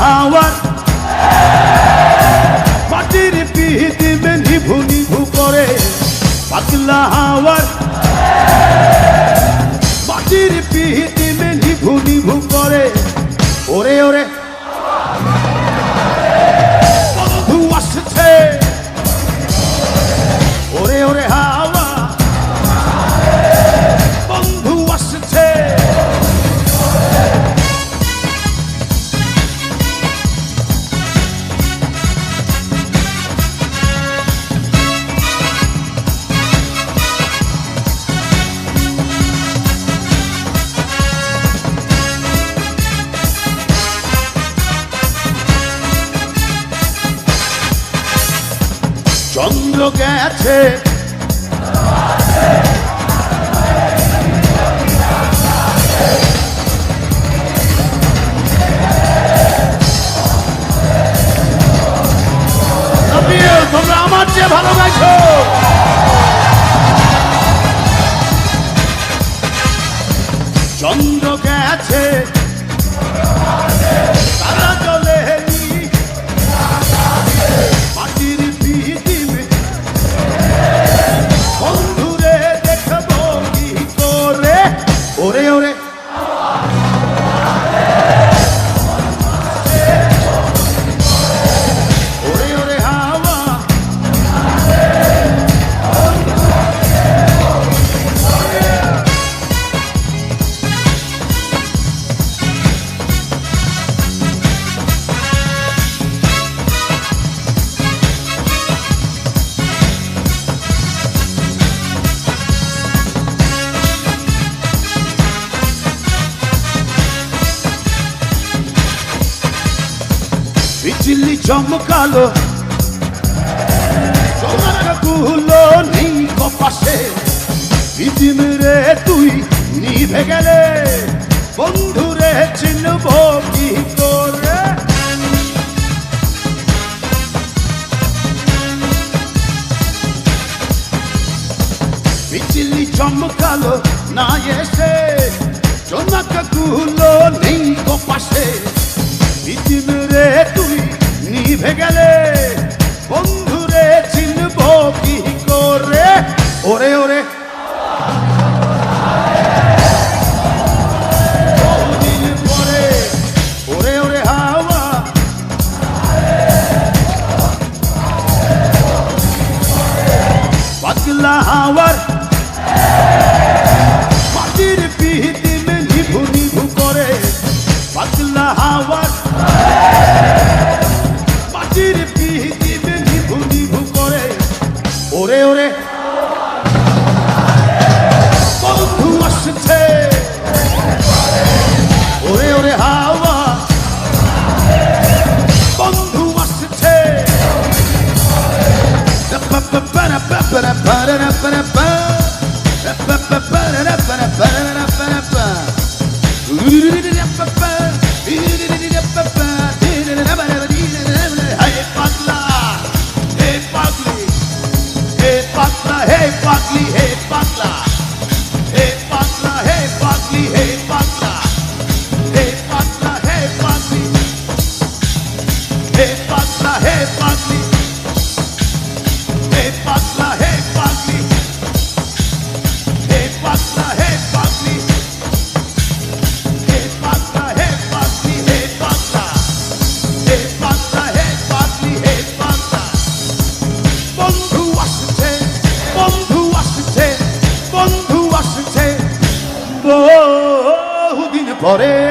হাওয়ার মাটির পিহিতিমে নিভু নিভু করে পাতলা হাওয়ার মাটির পিহিতিমে নিভু নিভু করে ওরে ওরে বন্ধু আসছে ওরে ওরে হাওয়া বন্ধু আসছে চন্দ্র গেছে তোমরা আমার চেয়ে ভালো গাইছো চন্দ্র গেছে তারা চলে মাটির পিহিতিমে বন্ধুরে দেখবো কি করে ওরে ওরে ওরে ওরে হাওয়া বিজলি চমকালো চমকাগুলো নেই কপাশে পৃথিবীরে তুই নিভে গেলে বন্ধুরে চিনব কি করে বিজলি চমকালো না এসে চমকাগুলো নেই কপাশে পৃথিবীরে তুই নিভে গেলে বন্ধুরে চিনব কি করে ওরে ওরে বহুদিন পরে ওরে ওরে হাওয়া পাতলা হাওয়ার মাটির পিহিতিমে নিভু নিভু করে পাতলা হাওয়ার মাটির পিহিতিমে নিভু নিভু করে ওরে ওরে বন্ধু আসছে ওরে ওরে হাওয়া বন্ধু আসছে বহুদিন পরে